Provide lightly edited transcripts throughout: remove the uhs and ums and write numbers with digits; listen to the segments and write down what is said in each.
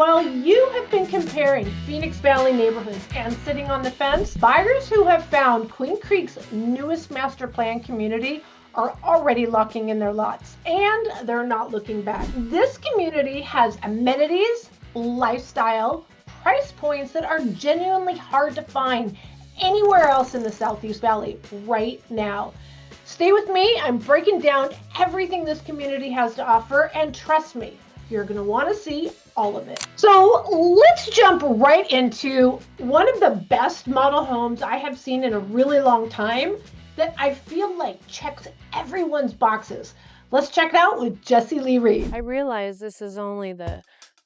While you have been comparing Phoenix Valley neighborhoods and sitting on the fence, buyers who have found Queen Creek's newest master plan community are already locking in their lots, and they're not looking back. This community has amenities, lifestyle, price points that are genuinely hard to find anywhere else in the Southeast Valley right now. Stay with me. I'm breaking down everything this community has to offer, and trust me, you're going to want to see all of it. So let's jump right into one of the best model homes I have seen in a really long time that I feel like checks everyone's boxes. Let's check it out with Jessie Lee Reed. I realize this is only the,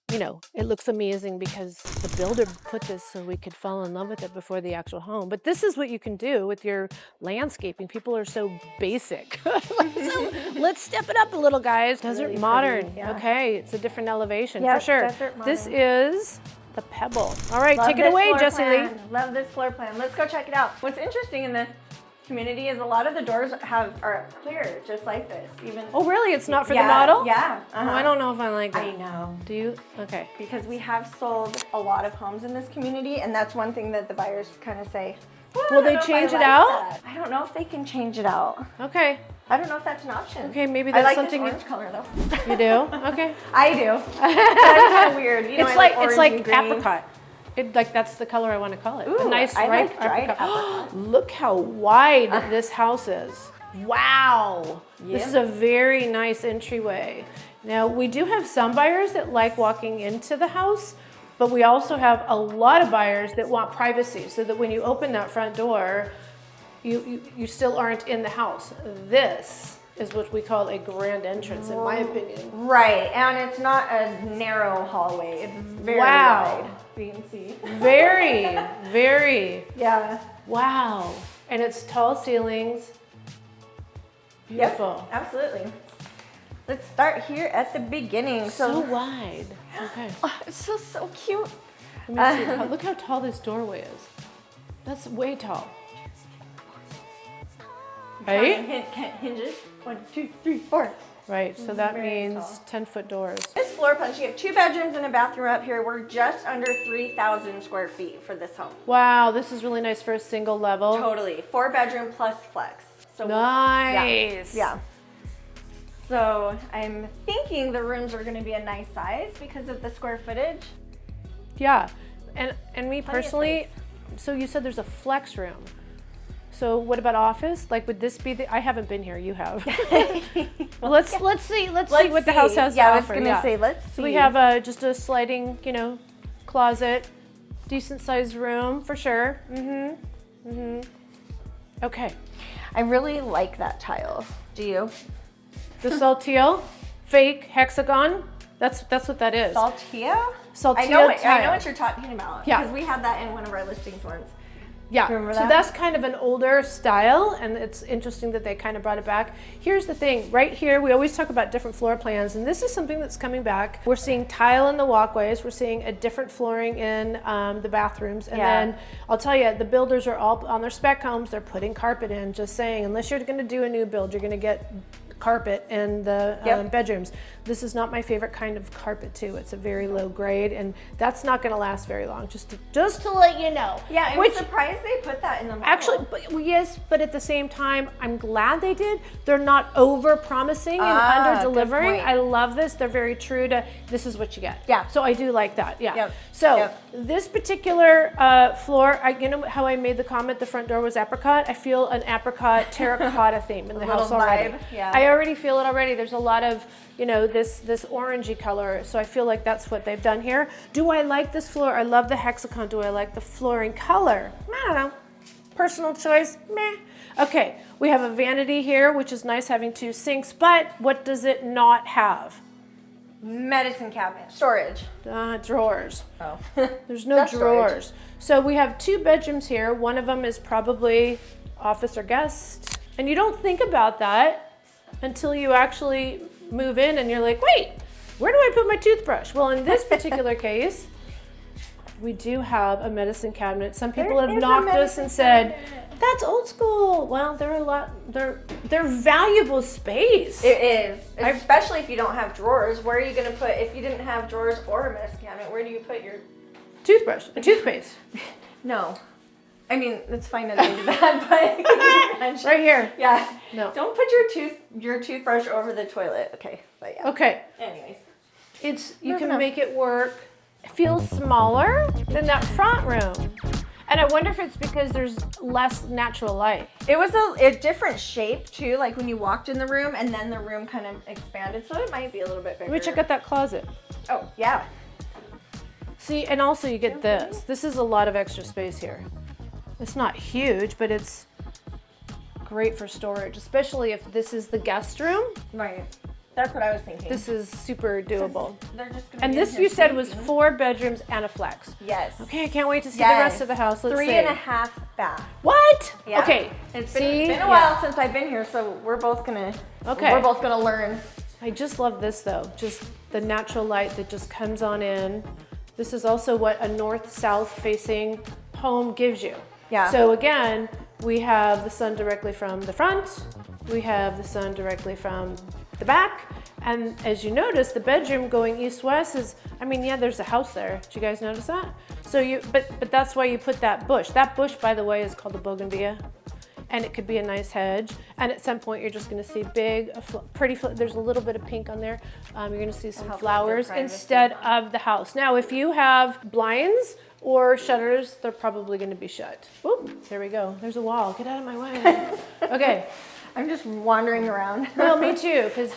it looks amazing because the builder put this so we could fall in love with it before the actual home. But this is what you can do with your landscaping. People are so basic. So let's step it up a little, guys. Desert really modern. Pretty, yeah. Okay, it's a different elevation for sure. This is the Pebble. All right, take it away, Jessie Lee. Love this floor plan. Let's go check it out. What's interesting in this community is a lot of the doors are clear, just like this. Oh, really? It's not for the model? Yeah. Oh, I don't know if I like that. I know. Do you? Okay. Because we have sold a lot of homes in this community, and that's one thing that the buyers kind of say, will they change it out? That. I don't know if they can change it out. Okay. I don't know if that's an option. Okay, maybe that's something. I like this orange color though. You do? Okay. I do. That's kind of weird. It's like apricot. That's the color I want to call it. Ooh, a nice I ripe like dried apricot. Look how wide this house is. Wow. Yep. This is a very nice entryway. Now, we do have some buyers that like walking into the house, but we also have a lot of buyers that want privacy so that when you open that front door, you still aren't in the house. This is what we call a grand entrance, in my opinion. Right, and it's not a narrow hallway. It's very wide. You can see. Very, very. Yeah. Wow. And it's tall ceilings. Beautiful. Yep, absolutely. Let's start here at the beginning. So wide. Okay. Oh, it's so cute. Let me see. Look how tall this doorway is. That's way tall. Right? Hinges. 1, 2, 3, 4. Right, so that means 10-foot doors. This floor plan, you have 2 bedrooms and a bathroom up here. We're just under 3,000 square feet for this home. Wow, this is really nice for a single level. Totally. 4 bedroom plus flex. So nice. Yeah. So I'm thinking the rooms are going to be a nice size because of the square footage. Yeah, and me personally, so you said there's a flex room. So what about office? Like, would this be the? I haven't been here. You have. Well, let's see what the house has to offer. I was gonna say let's see. So we have just a sliding, closet, decent sized room for sure. Okay. I really like that tile. Do you? The saltillo, fake hexagon. That's what that is. Saltillo? Saltillo. I know what you're talking about. Yeah. Because we had that in one of our listings once. Yeah, Remember so that? that's kind of an older style, and it's interesting that they kind of brought it back. Here's the thing, right here, we always talk about different floor plans, and this is something that's coming back. We're seeing tile in the walkways, we're seeing a different flooring in the bathrooms, and then I'll tell you, the builders are all on their spec homes, they're putting carpet in, just saying, unless you're gonna do a new build, you're gonna get carpet in the bedrooms. This is not my favorite kind of carpet too. It's a very low grade, and that's not going to last very long. Just to let you know. Yeah, I'm surprised they put that in the model. Actually, yes, but at the same time, I'm glad they did. They're not over promising and under delivering. I love this. They're very true to this is what you get. Yeah. So I do like that. Yeah. Yep. So this particular floor, you know how I made the comment the front door was apricot? I feel an apricot terracotta theme in the house already. Vibe. Yeah. I already feel it already. There's a lot of this orangey color, so I feel like that's what they've done here. Do I like this floor? I love the hexagon. Do I like the flooring color? I don't know. Personal choice, meh. Okay, we have a vanity here, which is nice having 2 sinks, but what does it not have? Medicine cabinet. Storage. Drawers. Oh. There's no drawers. So we have 2 bedrooms here. One of them is probably office or guest. And you don't think about that until you actually move in and you're like, wait, where do I put my toothbrush? Well, in this particular case, We do have a medicine cabinet. Some people There have is a knocked us medicine and said, cabinet. that's old school. Well, they're valuable space. It is, especially if you don't have drawers. Where are you going to put, if you didn't have drawers or a medicine cabinet, where do you put your Toothbrush, a toothpaste. No. I mean, it's fine that I did that, but Right here. Yeah. No. Don't put your toothbrush over the toilet. Okay. But yeah. Okay. Anyways. You Moving can on. make it work. It feels smaller than that front room. And I wonder if it's because there's less natural light. It was a different shape too, like when you walked in the room and then the room kind of expanded, so it might be a little bit bigger. Let me check out that closet. Oh, yeah. See, and also you get this. This is a lot of extra space here. It's not huge, but it's great for storage, especially if this is the guest room. Right. That's what I was thinking. This is super doable. They're just gonna And be in this here you said was sleeping. 4 bedrooms and a flex. Yes. Okay, I can't wait to see the Yes. rest of the house. Let's 3.5 see. bath. What? Yeah. Okay. It's See? been a while since I've been here, so we're both gonna learn. I just love this though. Just the natural light that just comes on in. This is also what a north-south facing home gives you. Yeah. So again, we have the sun directly from the front. We have the sun directly from the back. And as you notice, the bedroom going east-west is, I mean, yeah, there's a house there. Did you guys notice that? So but that's why you put that bush. That bush, by the way, is called a bougainvillea. And it could be a nice hedge. And at some point, you're just gonna see big, there's a little bit of pink on there. You're gonna see some help with flowers their privacy. instead of the house. Now, if you have blinds or shutters, they're probably gonna be shut. Whoop, there we go. There's a wall. Get out of my way. Okay. I'm just wandering around. Well, me too, because,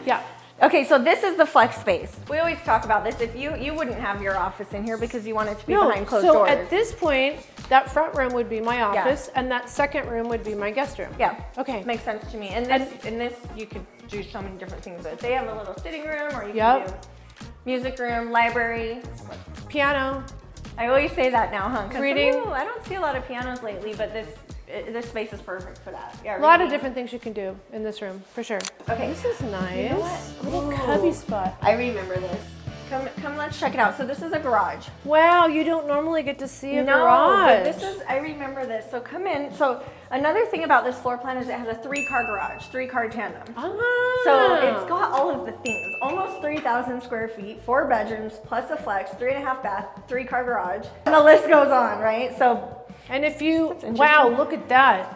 yeah. Okay, so this is the flex space. We always talk about this. If you wouldn't have your office in here because you want it to be behind closed so doors. at this point, that front room would be my office, and that second room would be my guest room. Yeah. Okay. Makes sense to me. And this you could do so many different things with. They have a little sitting room, or you Yep. can do music room, library. Piano. I always say that now, huh? 'Cause Reading. I don't see a lot of pianos lately, but this space is perfect for that. Yeah. A lot of reading. different things you can do in this room, for sure. Okay. This is nice. You know what? Little Ooh. cubby spot. I remember this. Come, let's check it out. So this is a garage. Wow, you don't normally get to see a No, garage. but I remember this. So come in. So another thing about this floor plan is it has a 3-car garage, 3-car tandem. Ah. So it's got all of the things, almost 3,000 square feet, 4 bedrooms, plus a flex, 3.5 bath, 3-car garage. And the list goes on, right? So And if you, interesting. wow, look at that.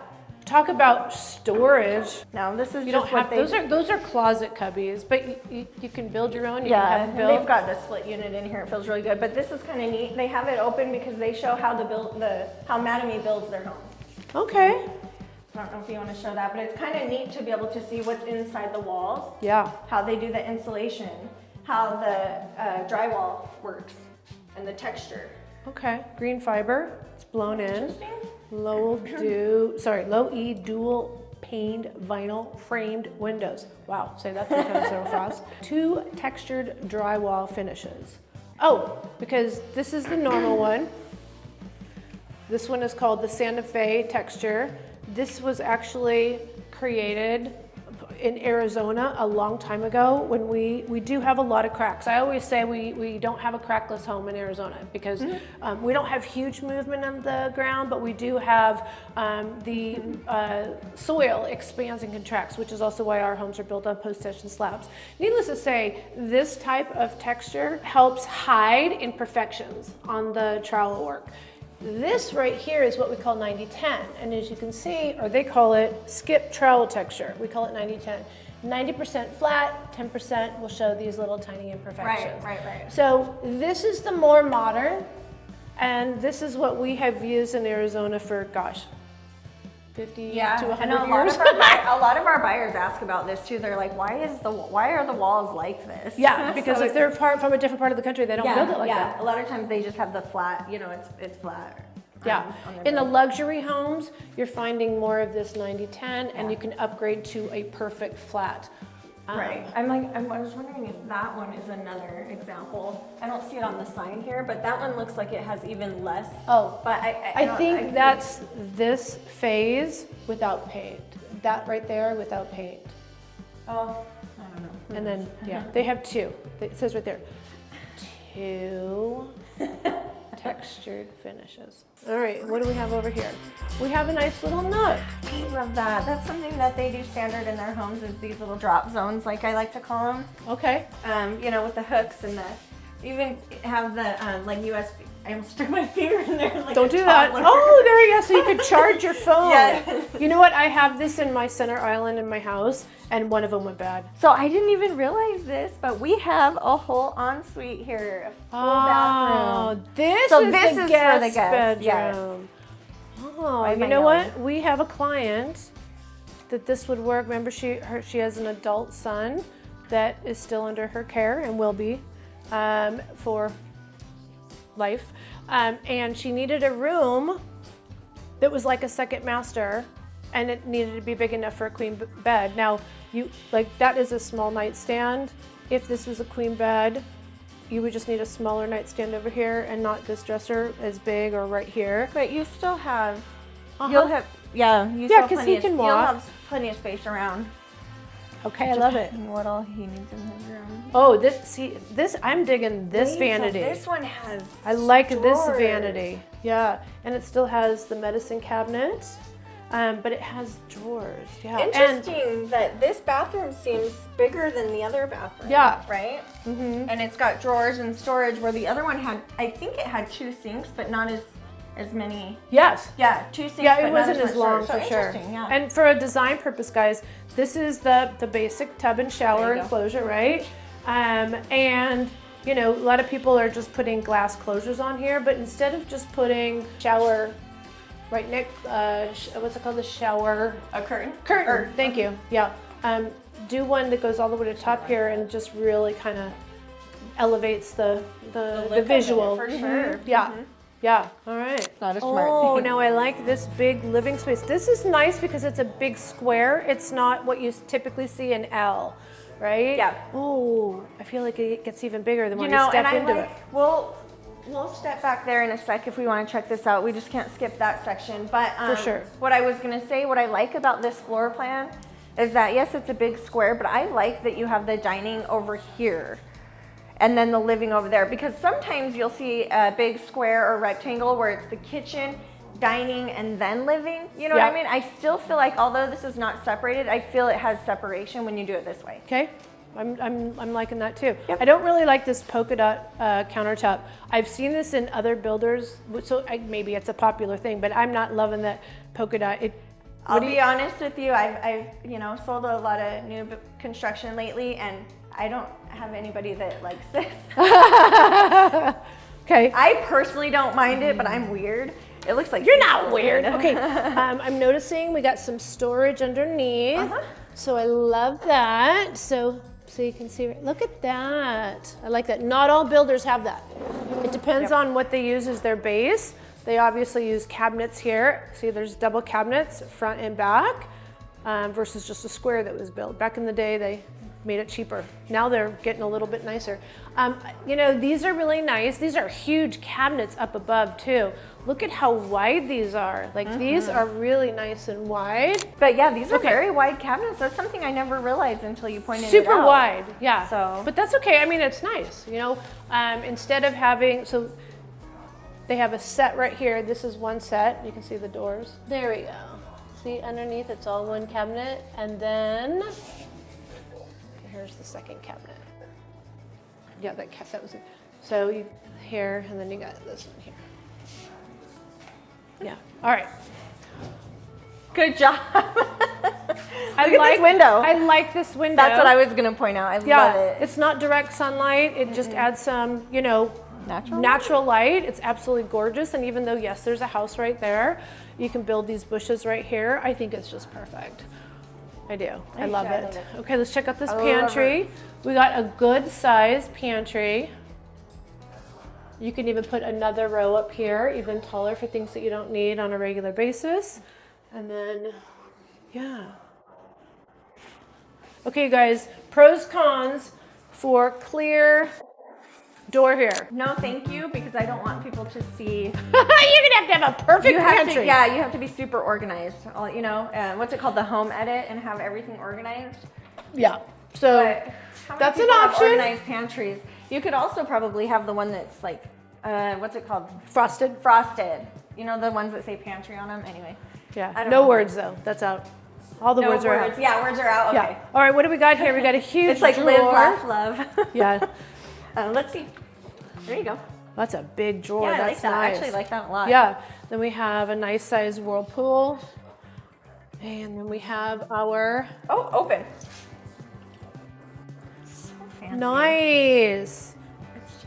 Talk about storage. now this is You just don't what have, those are closet cubbies, but you can build your own. You yeah, can have and them they've built. got the split unit in here. It feels really good. But this is kind of neat. They have it open because they show how how Mattamy builds their homes. Okay. I don't know if you want to show that, but it's kind of neat to be able to see what's inside the walls, Yeah. how they do the insulation, how the drywall works, and the texture. Okay. Green fiber. It's blown in. Interesting. Low E dual paned vinyl framed windows. Wow, say that 3 times real fast. 2 textured drywall finishes. Oh, because this is the normal one. This one is called the Santa Fe texture. This was actually created in Arizona a long time ago when we do have a lot of cracks. I always say we don't have a crackless home in Arizona because we don't have huge movement on the ground, but we do have the soil expands and contracts, which is also why our homes are built on post-tension slabs. Needless to say, this type of texture helps hide imperfections on the trowel work. This right here is what we call 90-10, and as you can see, or they call it skip trowel texture. We call it 90-10. 90% flat, 10% will show these little tiny imperfections. Right. So this is the more modern, and this is what we have used in Arizona for, gosh, 50 to 100 I know years. a lot of our buyers ask about this too. They're like, why are the walls like this? Yeah, because So if they're from a different part of the country, they don't build it like that. A lot of times they just have the flat, it's flat. Yeah, on their in the build. luxury homes, you're finding more of this 90-10, and you can upgrade to a perfect flat. Right. I was wondering if that one is another example. I don't see it on the sign here, but that one looks like it has even less. Oh, But I think that's this phase without paint. That right there without paint. Oh, I don't know. And then, yeah, they have 2. It says right there, 2. textured finishes. All right, what do we have over here? We have a nice little nook. I love that. That's something that they do standard in their homes is these little drop zones, like I like to call them. Okay. You know, with the hooks and the, even have the like USB. I almost stuck my finger in there. Like Don't do that. Oh, there you go. So you could charge your phone. Yeah. You know what? I have this in my center island in my house, and one of them went bad. So I didn't even realize this, but we have a whole ensuite here, a full bathroom. This So is this the is guest for the guests, yes. bedroom. Oh, Right you by know Ellen. what? We have a client that this would work. Remember, she has an adult son that is still under her care and will be for life. And she needed a room that was like a second master, and it needed to be big enough for a queen bed. Now, that is a small nightstand. If this was a queen bed, you would just need a smaller nightstand over here and not this dresser as big or right here. But you still have, Uh-huh. you'll have, yeah, you Yeah, still 'cause he can You'll walk. have plenty of space around. Okay, I love it. And what all he needs in his room. Oh, this, I'm digging this Wait, so vanity. this one has I like this drawers. vanity. Yeah, and it still has the medicine cabinet, but it has drawers. Yeah, Interesting that this bathroom seems bigger than the other bathroom. Yeah. Right? Mm-hmm. And it's got drawers and storage where the other one had, I think it had 2 sinks, but not as many. Yes. Yeah, 2 sinks. Yeah, but it not wasn't as much long storage. for So sure. interesting, yeah. And for a design purpose, guys, this is the basic tub and shower There you go. enclosure, right? And you know, a lot of people are just putting glass closures on here, but instead of just putting shower right next, what's it called, the shower A curtain? curtain. Thank you. Yeah. Do one that goes all the way to the top here and just really kind of elevates the look of it, visual. for sure. Yeah. Yeah. All right. Not a smart Oh, thing. now I like this big living space. This is nice because it's a big square. It's not what you typically see in L, right? Yeah. Oh, I feel like it gets even bigger the more You you know, step and I into like, it. we'll step back there in a sec if we want to check this out. We just can't skip that section. But For sure. What I was going to say, what I like about this floor plan is that, yes, it's a big square, but I like that you have the dining over here and then the living over there, because sometimes you'll see a big square or rectangle where it's the kitchen, dining, and then living. You know what I mean? I still feel like, although this is not separated, I feel it has separation when you do it this way. Okay. I'm liking that too. Yep. I don't really like this polka dot countertop. I've seen this in other builders, so maybe it's a popular thing, but I'm not loving that polka dot. I'll be honest with you, I've sold a lot of new construction lately, and I don't have anybody that likes this. Okay. I personally don't mind it, but I'm weird. It looks like You're not weird. Okay. I'm noticing we got some storage underneath. Uh-huh. So I love that. So you can see, look at that. I like that. Not all builders have that. It depends on what they use as their base. They obviously use cabinets here. See, there's double cabinets, front and back, versus just a square that was built. Back in the day, they made it cheaper. Now they're getting a little bit nicer. These are really nice. These are huge cabinets up above too. Look at how wide these are. Like these are really nice and wide. But yeah, these are very wide cabinets. That's something I never realized until you pointed it out. Super wide, yeah. So. But that's okay. I mean, it's nice. Instead of having, so they have a set right here. This is one set. You can see the doors. There we go. See, underneath it's all one cabinet, and then here's the second cabinet. Yeah, that was it. So you here, and then you got this one here. Yeah. All right. Good job. I Look at this window. I like this window. That's what I was gonna point out. I love it. It's not direct sunlight. It just adds some, Natural natural light. It's absolutely gorgeous. And even though, yes, there's a house right there, you can build these bushes right here. I think it's just perfect. I do. I love it. Okay, let's check out this pantry. We got a good size pantry. You can even put another row up here, even taller for things that you don't need on a regular basis. And then, yeah. Okay, guys, pros, cons for clear door here. No, thank you, because I don't want people to see. You're gonna have a perfect pantry. You have to be super organized. What's it called, the home edit, and have everything organized. Yeah. So But how many that's an people have option. Organized pantries. You could also probably have the one that's like what's it called? Frosted. Frosted. You know the ones that say pantry on them? Anyway. Yeah. I don't No know. words though. That's out. All the words are out. Yeah, words are out. Okay. Yeah. All right. What do we got here? We got a huge It's like drawer. live, laugh, love. Yeah. Let's see. There you go. That's a big drawer. Yeah, I That's like that. nice. I actually like that a lot. Yeah. Then we have a nice sized whirlpool. And then we have our Oh, open. So fancy. nice.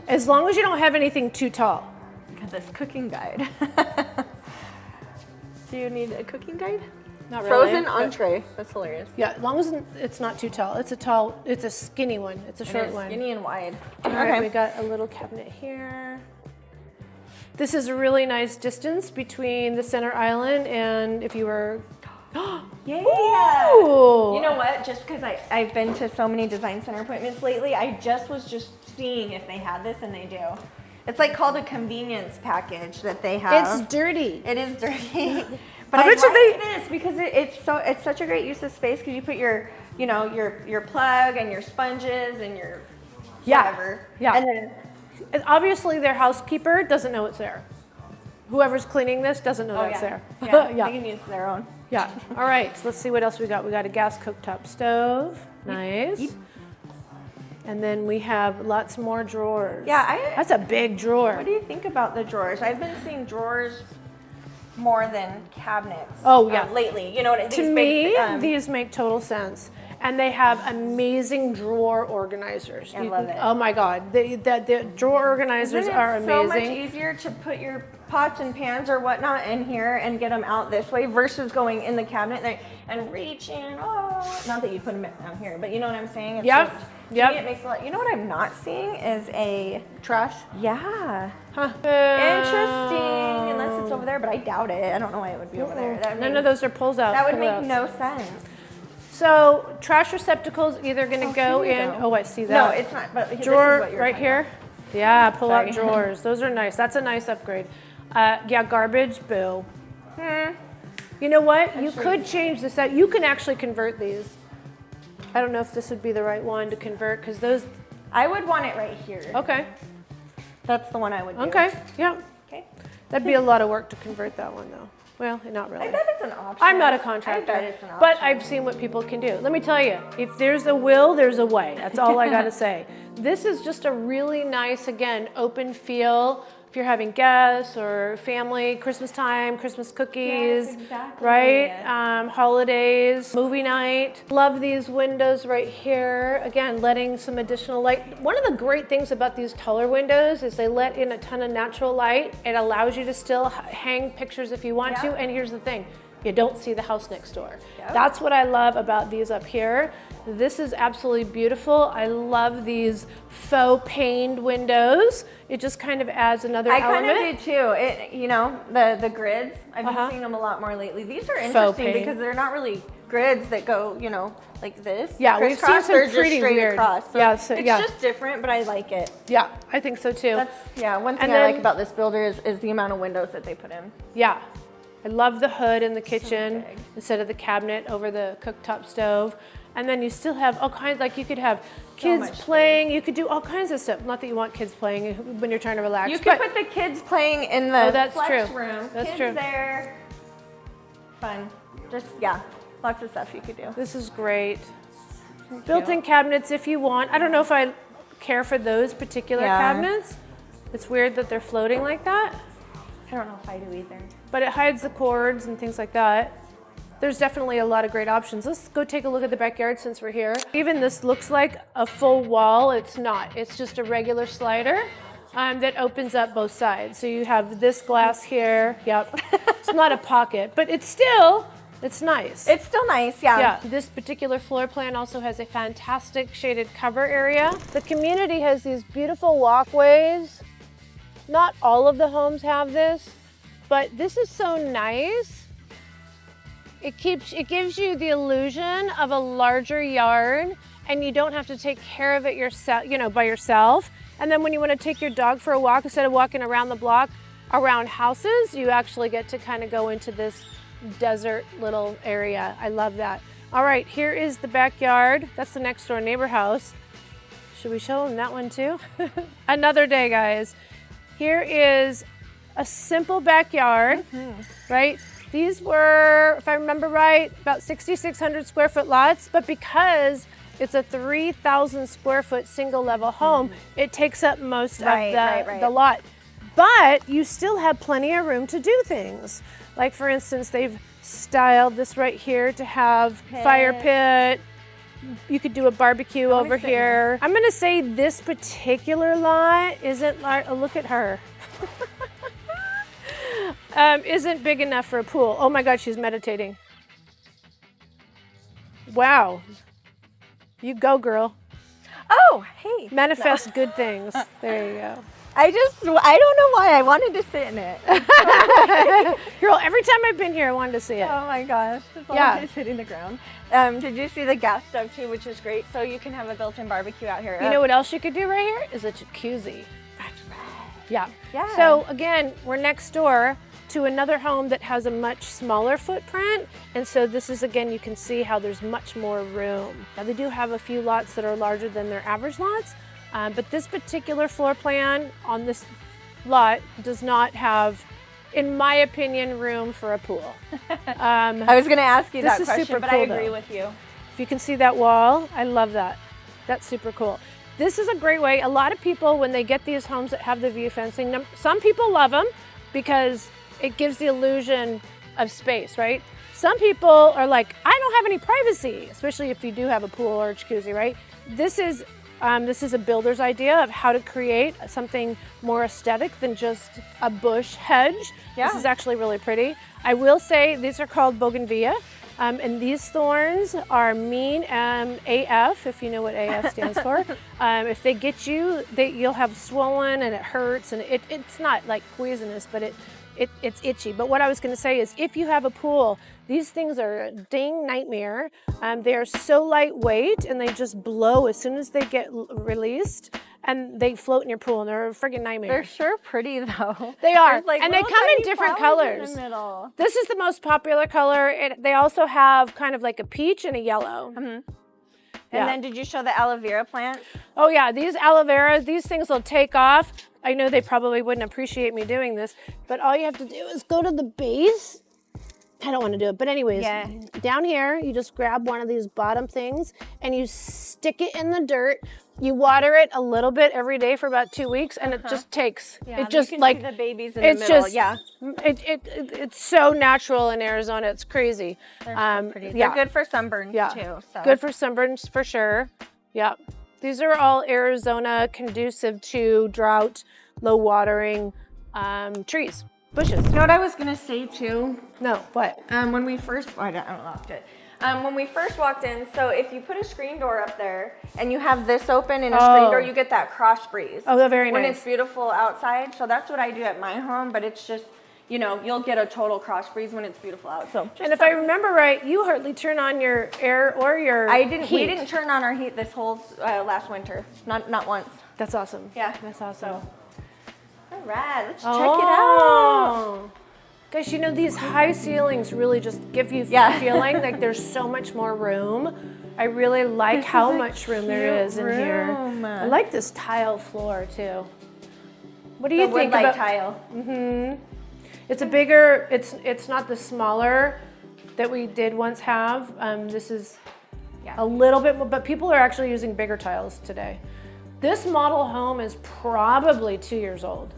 As long as you don't have anything too tall. Look at this cooking guide. Do you need a cooking guide? Not really. Frozen entree. That's hilarious. Yeah, as long as it's not too tall. It's a skinny one. It's a short one. Skinny and wide. All right, we got a little cabinet here. This is a really nice distance between the center island and if you were, Yeah. Ooh. You know what? Just because I've been to so many design center appointments lately, I was just seeing if they had this, and they do. It's like called a convenience package that they have. It's dirty. It is dirty. But I I bet you like this because it's such a great use of space because you put your plug and your sponges and your whatever. Yeah. And then And obviously their housekeeper doesn't know it's there. Whoever's cleaning this doesn't know that's there. Yeah, Yeah. they can use their own. Yeah. All right. So let's see what else we got. We got a gas cooktop stove. Nice. Yep. And then we have lots more drawers. Yeah, That's a big drawer. what do you think about the drawers? I've been seeing drawers more than cabinets. Oh, yeah. Lately, you know what? To me, these make total sense. And they have amazing drawer organizers. I love it. Oh my God. The drawer organizers are amazing. So much easier to put your pots and pans or whatnot in here and get them out this way versus going in the cabinet and reaching. Oh, not that you put them down here, but you know what I'm saying? It's Yep. just- to Yep. me, it makes a lot. You know what I'm not seeing is a Trash. yeah. Huh. Interesting, unless it's over there, but I doubt it. I don't know why it would be over there. None of those are pulls out. That would make pull-outs. no sense. So trash receptacles either going to go here you in. go. Oh, I see that. No, it's not. But this is Drawer what you're right talking here. Yeah, pull out Sorry. drawers. Those are nice. That's a nice upgrade. Yeah, garbage. Boo. You know what? You could change this out. You can actually convert these. I don't know if this would be the right one to convert because those. I would want it right here. Okay. That's the one I would do. Okay. Yeah. Okay. That'd be a lot of work to convert that one though. Well, not really. I bet it's an option. I'm not a contractor, I bet it's an option. but I've seen what people can do. Let me tell you, if there's a will, there's a way. That's all I gotta say. This is just a really nice, again, open feel. If you're having guests or family, Christmas time, Christmas cookies, Yes, exactly. right? Holidays, movie night. Love these windows right here. Again, letting some additional light. One of the great things about these taller windows is they let in a ton of natural light. It allows you to still hang pictures if you want Yeah. to. And here's the thing, you don't see the house next door. Yep. That's what I love about these up here. This is absolutely beautiful. I love these faux paned windows. It just kind of adds another I element. kind of do too. You know, the grids. I've been Uh-huh. seeing them a lot more lately. These are Faux interesting pane. because they're not really grids that go, you know, like this. Yeah, we've seen Crisscross, some they're just pretty straight weird. across. So Yeah, so- it's yeah. just different, but I like it. Yeah, I think so too. That's one thing And I like then- about this builder is the amount of windows that they put in. Yeah, I love the hood in the kitchen big. instead of the cabinet over the cooktop stove. And then you still have all kinds, like you could have kids much playing, you could do all kinds of stuff. Not that you want kids playing when you're trying to relax. You could but put the kids playing in the Oh, that's flex true. room. That's kids true. there. Fun. Just, yeah, lots of stuff you could do. this is great. Built-in cabinets if you want. I don't know if I care for those particular Yeah. cabinets. It's weird that they're floating like that, I don't know if I do either. but it hides the cords and things like that. There's definitely a lot of great options. Let's go take a look at the backyard since we're here. Even this looks like a full wall. It's not. It's just a regular slider that opens up both sides. So you have this glass here. Yep. It's not a pocket, but it's nice. It's still nice, yeah. Yeah, this particular floor plan also has a fantastic shaded cover area. The community has these beautiful walkways. Not all of the homes have this, but this is so nice. It gives you the illusion of a larger yard, and you don't have to take care of it yourself, by yourself. And then when you want to take your dog for a walk, instead of walking around the block around houses, you actually get to kind of go into this desert little area. I love that. All right, here is the backyard. That's the next door neighbor house. Should we show them that one too? Another day, guys. Here is a simple backyard, right? These were, if I remember right, about 6,600 square foot lots, but because it's a 3,000 square foot single level home, it takes up most of the lot. But you still have plenty of room to do things. Like for instance, they've styled this right here to have fire pit. You could do a barbecue over here. I'm gonna say this particular lot isn't like, oh, look at her. Isn't big enough for a pool. Oh my God, she's meditating. Wow. You go, girl. Oh, hey. Manifest good things. There you go. I don't know why I wanted to sit in it. Girl, every time I've been here, I wanted to see it. Oh my gosh, it's always hitting the ground. Did you see the gas stove too, which is great? So you can have a built-in barbecue out here. You know what else you could do right here? Is a jacuzzi. That's right. Yeah. Yeah. So again, we're next door to another home that has a much smaller footprint. And so this is, again, you can see how there's much more room. Now they do have a few lots that are larger than their average lots, but this particular floor plan on this lot does not have, in my opinion, room for a pool. I was gonna ask you that is question, super but cool, I agree though. with you. If you can see that wall, I love that. That's super cool. This is a great way. A lot of people, when they get these homes that have the view fencing, some people love them because it gives the illusion of space, right? Some people are like, I don't have any privacy, especially if you do have a pool or a jacuzzi, right? This is a builder's idea of how to create something more aesthetic than just a bush hedge. Yeah. This is actually really pretty. I will say these are called bougainvillea. And these thorns are mean AF, if you know what AF stands for. If they get you, you'll have swollen and it hurts, and it's not like poisonous, but it's itchy. But what I was gonna say is if you have a pool, these things are a dang nightmare. They are so lightweight and they just blow as soon as they get released, and they float in your pool, and they're a friggin' nightmare. They're sure pretty though. They are, Like and they come in different colors. In the middle. This is the most popular color. They also have kind of like a peach and a yellow. And then did you show the aloe vera plants? Oh yeah, these aloe vera, these things will take off. I know they probably wouldn't appreciate me doing this, but all you have to do is go to the base. I don't want to do it, but anyways, down here, you just grab one of these bottom things and you stick it in the dirt. You water it a little bit every day for about 2 weeks, and it just takes. Yeah, it just you can like see the babies in the middle. It's so natural in Arizona. It's crazy. They're so pretty. They're good for sunburns too. So. Good for sunburns for sure. Yeah. These are all Arizona conducive to drought, low watering trees, bushes. You know what I was gonna say too? No, what? When we first, I unlocked it. When we first walked in, so if you put a screen door up there and you have this open and a screen door, you get that cross breeze. Oh, they're very nice. When it's beautiful outside. So that's what I do at my home, but it's just, you know, you'll get a total cross breeze when it's beautiful out. So. And if I remember right, you hardly turn on your air or your heat. We didn't turn on our heat this whole last winter. Not once. That's awesome. Yeah. That's awesome. All right, let's check it out. Guys, you know, these high ceilings really just give you the feeling like there's so much more room. I really like how much room there is in here. I like this tile floor too. What do you think about tile? It's a bigger. It's not the smaller that we did once have. This is a little bit more, but people are actually using bigger tiles today. This model home is probably 2 years old.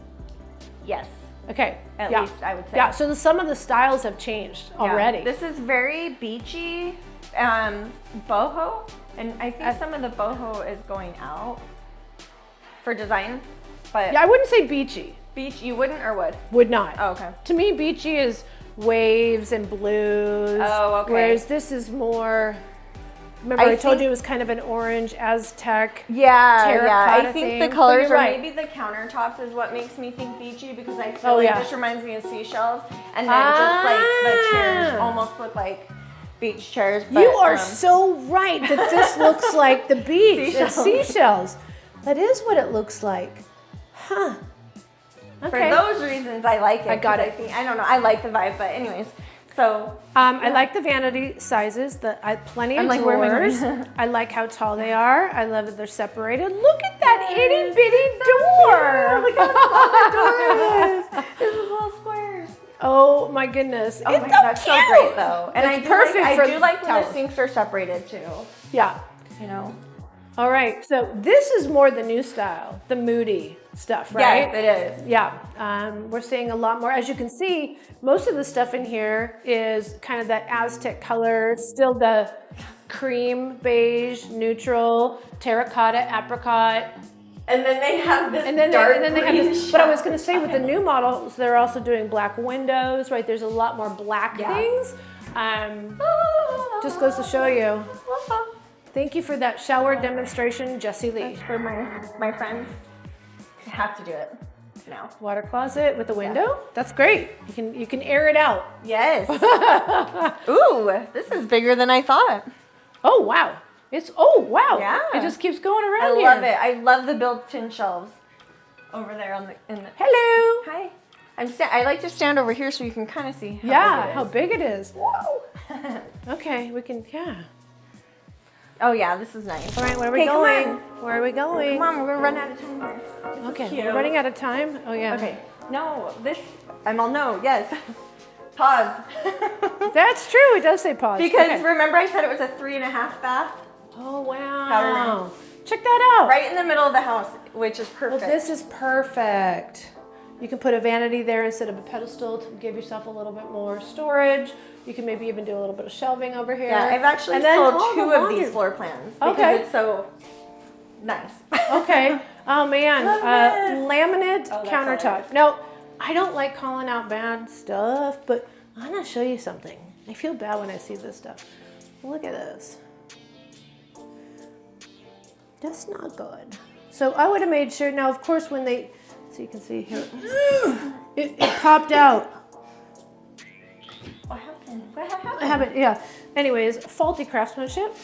Yes. Okay. At least I would say. Yeah. So some of the styles have changed already. This is very beachy, boho, and I think some of the boho is going out for design. But yeah, I wouldn't say beachy. Beach, you wouldn't or would? Would not. Oh, okay. To me, beachy is waves and blues. Oh, okay. Whereas this is more. Remember, I told you it was kind of an orange Aztec. I think theme. the colors, or right. maybe the countertops, is what makes me think beachy, because I feel like this reminds me of seashells, and then just like the chairs almost look like beach chairs. But, you are so right that this looks like the beach. It's seashells. That is what it looks like. Huh. Okay. For those reasons, I like it. I got it. I don't know. I like the vibe, but anyways. So I like the vanity sizes. Plenty of I'm like, where am I drawers. going? I like how tall they are. I love that they're separated. Look at that itty bitty door. Look how small the door is. This is little squares. Oh my goodness. Oh It's my so God, that's cute. so great though. And It's perfect I for do like when the towels. sinks are separated too. Yeah. You know. All right. So this is more the new style, the moody stuff, right? Yes, it is. Yeah, we're seeing a lot more. As you can see, most of the stuff in here is kind of that Aztec color, still the cream, beige, neutral, terracotta, apricot. And then they have this And then dark they have green this, but I was shell. going to say with the new models, they're also doing black windows, right? There's a lot more black things. Just goes to show you. Thank you for that shower demonstration, Jessie Lee. That's for my friends. I have to do it now. Water closet with a window. That's great. You can air it out. Yes. Ooh, this is bigger than I thought. Oh wow! Wow! Yeah. It just keeps going I around. love it. I love the built-in shelves over there in the. Hello. Hi. I like to stand over here so you can kind of see. How big it is. Whoa. Okay, we can. Yeah. Oh yeah, this is nice. All right, where are we Okay, come going? on. Where are we going? Come on, we're gonna run out of time here. Okay, cute. we're running out of time. Oh yeah. Okay. No, this. I'm all no. Yes. Pause. That's true. It does say pause. Because Okay. remember I said it was a 3.5 bath? Oh wow. Powder room. Check that out. Right in the middle of the house, which is Well, perfect. this is perfect. You can put a vanity there instead of a pedestal to give yourself a little bit more storage. You can maybe even do a little bit of shelving over here. Yeah, I've actually And then sold all the 2 of laundry- these floor plans because Okay. it's so nice. Okay. Oh man, Love this. laminate Oh, that's countertop. hilarious. No, I don't like calling out bad stuff, but I'm gonna show you something. I feel bad when I see this stuff. Look at this. That's not good. So I would have made sure. Now, of course, when they, so you can see here, it popped out. What happened? What happened? I haven't. Yeah. Anyways, faulty craftsmanship.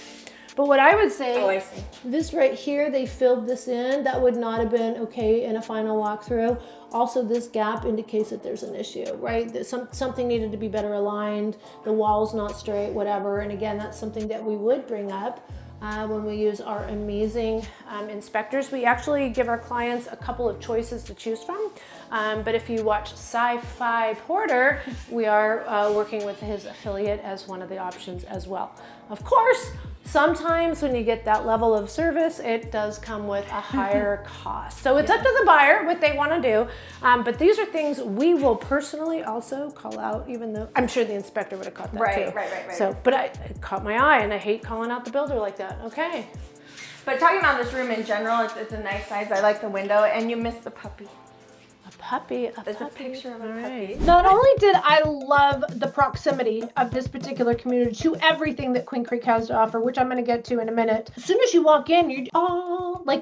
But what I would say, Oh, I see. this right here, they filled this in. That would not have been okay in a final walkthrough. Also, this gap indicates that there's an issue, right? That something needed to be better aligned. The wall's not straight, whatever. And again, that's something that we would bring up when we use our amazing inspectors. We actually give our clients a couple of choices to choose from. But if you watch Sci-Fi Porter, we are working with his affiliate as one of the options as well. Of course, sometimes when you get that level of service, it does come with a higher cost. So it's up to the buyer what they want to do. But these are things we will personally also call out, even though I'm sure the inspector would have caught that Right, too. right. So, but it caught my eye, and I hate calling out the builder like that. Okay. But talking about this room in general, it's a nice size. I like the window, and you missed the puppy. A puppy. There's a picture of a All puppy. right. Not only did I love the proximity of this particular community to everything that Queen Creek has to offer, which I'm going to get to in a minute. As soon as you walk in,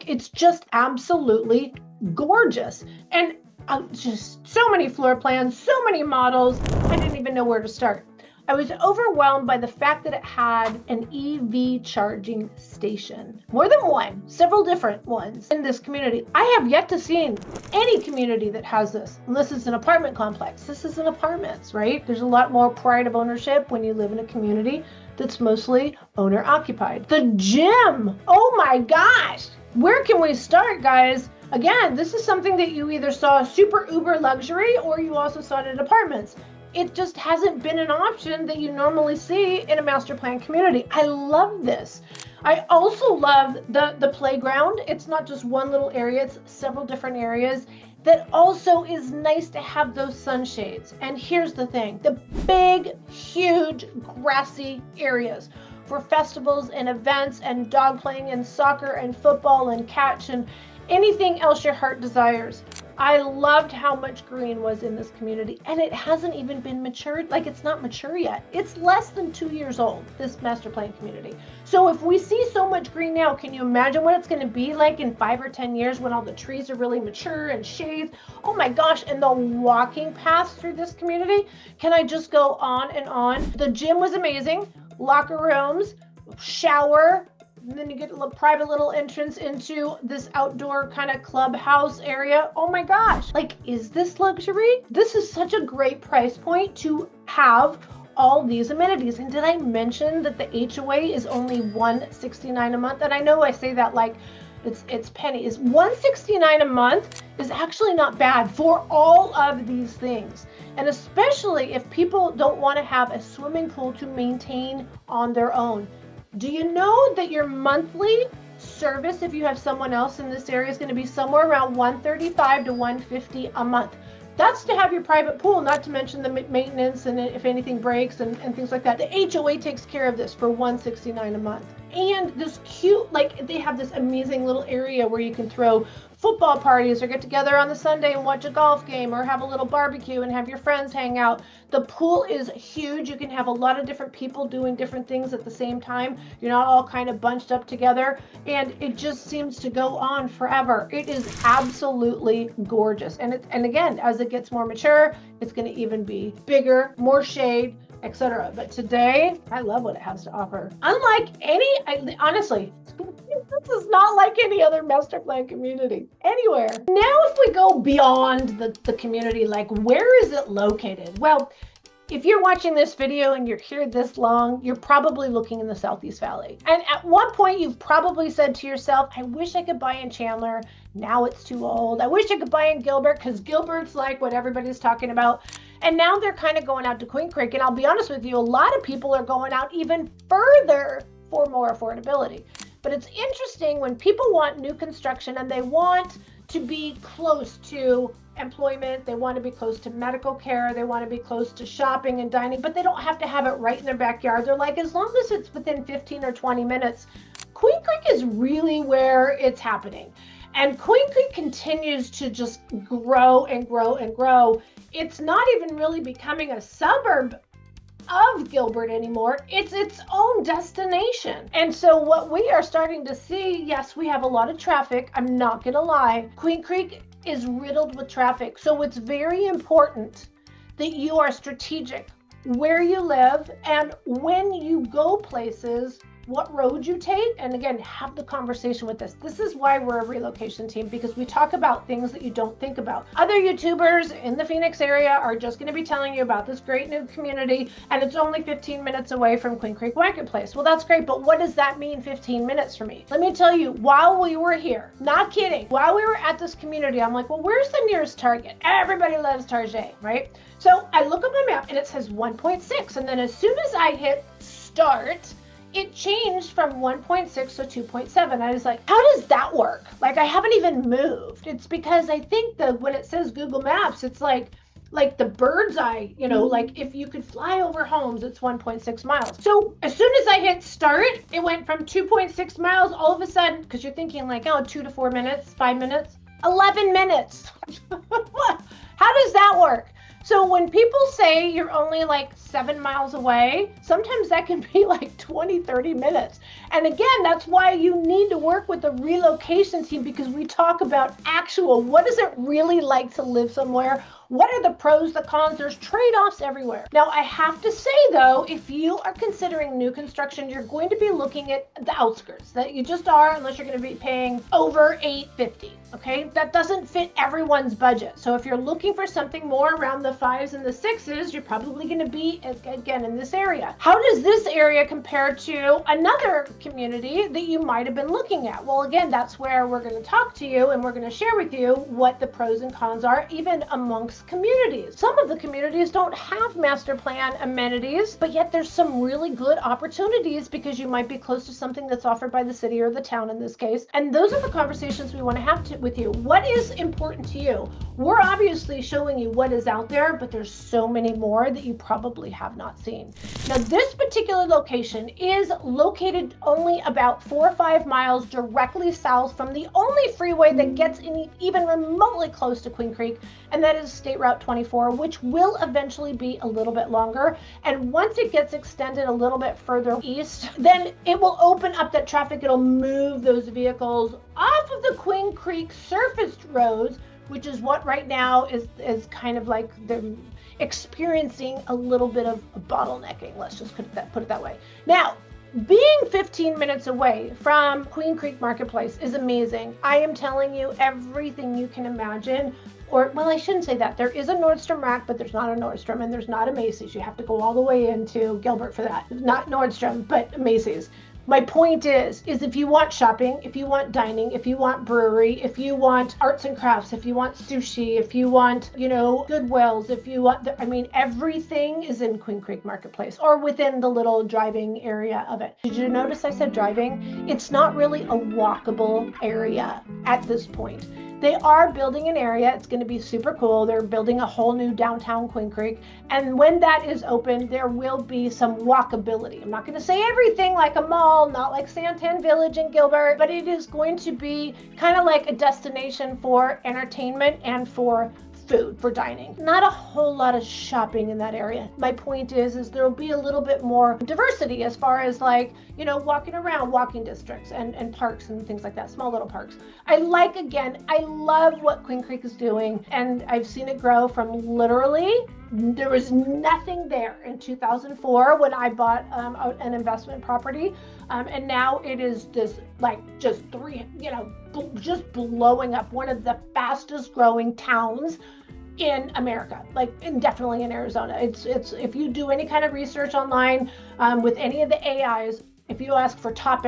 it's just absolutely gorgeous. And just so many floor plans, so many models. I didn't even know where to start. I was overwhelmed by the fact that it had an EV charging station. More than one, several different ones in this community. I have yet to see any community that has this, unless it's an apartment complex. This is an apartments, right? There's a lot more pride of ownership when you live in a community that's mostly owner occupied. The gym, oh my gosh. Where can we start, guys? Again, this is something that you either saw super uber luxury or you also saw it in apartments. It just hasn't been an option that you normally see in a master plan community. I love this. I also love the playground. It's not just one little area, it's several different areas. That also is nice to have those sunshades. And here's the thing, the big, huge grassy areas for festivals and events and dog playing and soccer and football and catch and anything else your heart desires. I loved how much green was in this community, and it hasn't even been matured. Like, it's not mature yet. It's less than 2 years old, this master plan community. So if we see so much green now, can you imagine what it's going to be like in 5 or 10 years when all the trees are really mature and shades? Oh my gosh, and the walking paths through this community, can I just go on and on? The gym was amazing, locker rooms, shower, and then you get a private little entrance into this outdoor kind of clubhouse area. Oh my gosh, like, is this luxury? This is such a great price point to have all these amenities. And did I mention that the HOA is only $169 a month? And I know I say that like it's pennies. $169 a month is actually not bad for all of these things. And especially if people don't want to have a swimming pool to maintain on their own. Do you know that your monthly service, if you have someone else in this area, is going to be somewhere around $135 to $150 a month? That's to have your private pool, not to mention the maintenance and if anything breaks and things like that. The HOA takes care of this for $169 a month. And this cute, like they have this amazing little area where you can throw football parties or get together on the Sunday and watch a golf game or have a little barbecue and have your friends hang out. The pool is huge. You can have a lot of different people doing different things at the same time. You're not all kind of bunched up together, and it just seems to go on forever. It is absolutely gorgeous. And again, as it gets more mature, it's going to even be bigger, more shade, etc. But today, I love what it has to offer. Unlike honestly, this is not like any other master plan community anywhere. Now, if we go beyond the community, like where is it located? Well, if you're watching this video and you're here this long, you're probably looking in the Southeast Valley. And at one point, you've probably said to yourself, I wish I could buy in Chandler. Now it's too old. I wish I could buy in Gilbert because Gilbert's like what everybody's talking about. And now they're kind of going out to Queen Creek. And I'll be honest with you, a lot of people are going out even further for more affordability. But it's interesting when people want new construction and they want to be close to employment, they want to be close to medical care, they want to be close to shopping and dining, but they don't have to have it right in their backyard. They're like, as long as it's within 15 or 20 minutes, Queen Creek is really where it's happening. And Queen Creek continues to just grow and grow and grow. It's not even really becoming a suburb of Gilbert anymore. It's its own destination. And so what we are starting to see, yes, we have a lot of traffic. I'm not going to lie. Queen Creek is riddled with traffic. So it's very important that you are strategic where you live and when you go places, what road you take. And again, have the conversation with this. This is why we're a relocation team, because we talk about things that you don't think about. Other YouTubers in the Phoenix area are just going to be telling you about this great new community, and it's only 15 minutes away from Queen Creek Marketplace. Well, that's great, but what does that mean 15 minutes for me? Let me tell you, while we were here, not kidding, while we were at this community, I'm like, well, where's the nearest Target? Everybody loves Target, right? So I look at my map and it says 1.6, and then as soon as I hit start, it changed from 1.6 to 2.7. I was like, how does that work? Like, I haven't even moved. It's because I think that when it says Google Maps, it's like the bird's eye, like if you could fly over homes, it's 1.6 miles. So as soon as I hit start, it went from 2.6 miles all of a sudden, because you're thinking like, 2 to 4 minutes, 5 minutes, 11 minutes. How does that work? So when people say you're only like 7 miles away, sometimes that can be like 20, 30 minutes. And again, that's why you need to work with the relocation team, because we talk about what is it really like to live somewhere? What are the pros, the cons? There's trade-offs everywhere. Now, I have to say though, if you are considering new construction, you're going to be looking at the outskirts. That you just are, unless you're going to be paying over $850. Okay, that doesn't fit everyone's budget. So if you're looking for something more around the 5s and the 6s, you're probably going to be again in this area. How does this area compare to another community that you might have been looking at? Well, again, that's where we're going to talk to you and we're going to share with you what the pros and cons are, even amongst communities. Some of the communities don't have master plan amenities, but yet there's some really good opportunities because you might be close to something that's offered by the city or the town in this case. And those are the conversations we want to have with you. What is important to you? We're obviously showing you what is out there, but there's so many more that you probably have not seen. Now, this particular location is located only about 4 or 5 miles directly south from the only freeway that gets even remotely close to Queen Creek, and that is State Route 24, which will eventually be a little bit longer. And once it gets extended a little bit further east, then it will open up that traffic. It'll move those vehicles off of the Queen Creek surfaced roads, which is what right now is kind of like they're experiencing a little bit of bottlenecking. Let's just put it that way. Now, being 15 minutes away from Queen Creek Marketplace is amazing. I am telling you everything you can imagine. or, well, I shouldn't say that. There is a Nordstrom Rack, but there's not a Nordstrom, and there's not a Macy's. You have to go all the way into Gilbert for that. Not Nordstrom, but Macy's. My point is if you want shopping, if you want dining, if you want brewery, if you want arts and crafts, if you want sushi, if you want, Goodwills, if you want, everything is in Queen Creek Marketplace or within the little driving area of it. Did you notice I said driving? It's not really a walkable area at this point. They are building an area. It's going to be super cool. They're building a whole new downtown Queen Creek. And when that is open, there will be some walkability. I'm not going to say everything like a mall, not like Santan Village in Gilbert, but it is going to be kind of like a destination for entertainment and for food, for dining. Not a whole lot of shopping in that area. My point is there will be a little bit more diversity as far as walking around, walking districts and parks and things like that, small little parks. I love what Queen Creek is doing, and I've seen it grow from literally there was nothing there in 2004 when I bought an investment property, and now it is this just blowing up, one of the fastest growing towns in America, and definitely in Arizona. It's if you do any kind of research online with any of the AIs, if you ask for top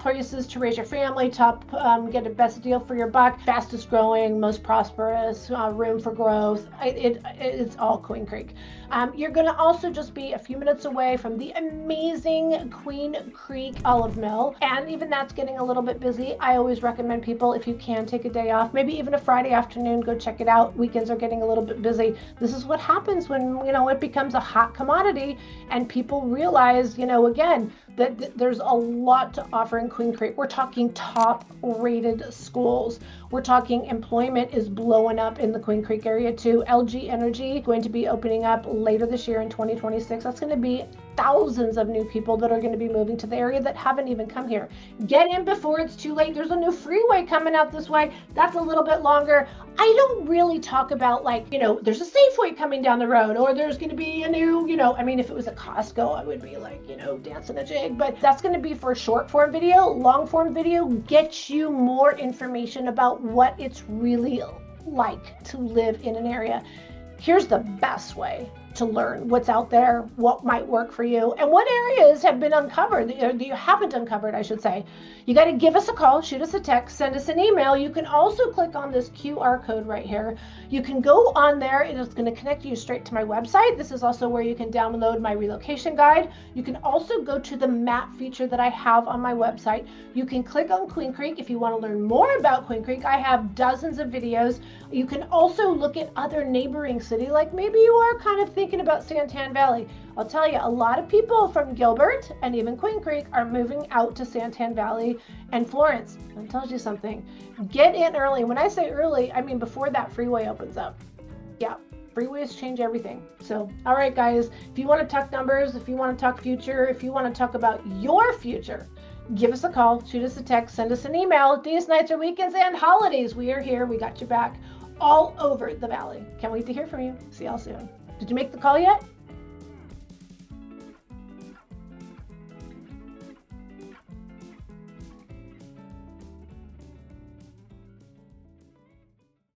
places to raise your family, get a best deal for your buck, fastest growing, most prosperous, room for growth, it's all Queen Creek. You're going to also just be a few minutes away from the amazing Queen Creek Olive Mill, and even that's getting a little bit busy. I always recommend people, if you can, take a day off, maybe even a Friday afternoon, go check it out. Weekends are getting a little bit busy. This is what happens when, it becomes a hot commodity and people realize, again, that there's a lot to offer in Queen Creek. We're talking top-rated schools. We're talking employment is blowing up in the Queen Creek area too. LG Energy going to be opening up later this year in 2026. That's going to be thousands of new people that are going to be moving to the area that haven't even come here. Get in before it's too late. There's a new freeway coming out this way. That's a little bit longer. I don't really talk about there's a Safeway coming down the road, or there's going to be a new, if it was a Costco, I would be dancing a jig, but that's going to be for short form video. Long form video gets you more information about what it's really like to live in an area. Here's the best way to learn what's out there, what might work for you, and what areas have been uncovered that you haven't uncovered, I should say. You got to give us a call, shoot us a text, send us an email. You can also click on this QR code right here. You can go on there, and it's going to connect you straight to my website. This is also where you can download my relocation guide. You can also go to the map feature that I have on my website. You can click on Queen Creek if you want to learn more about Queen Creek. I have dozens of videos. You can also look at other neighboring cities, like maybe you are kind of thinking about Santan Valley. I'll tell you, a lot of people from Gilbert and even Queen Creek are moving out to Santan Valley and Florence. That tells you something. Get in early. When I say early, I mean before that freeway opens up. Yeah, freeways change everything. So, all right, guys, if you want to talk numbers, if you want to talk future, if you want to talk about your future, give us a call, shoot us a text, send us an email. These nights or weekends and holidays, we are here. We got your back all over the valley. Can't wait to hear from you. See y'all soon. Did you make the call yet?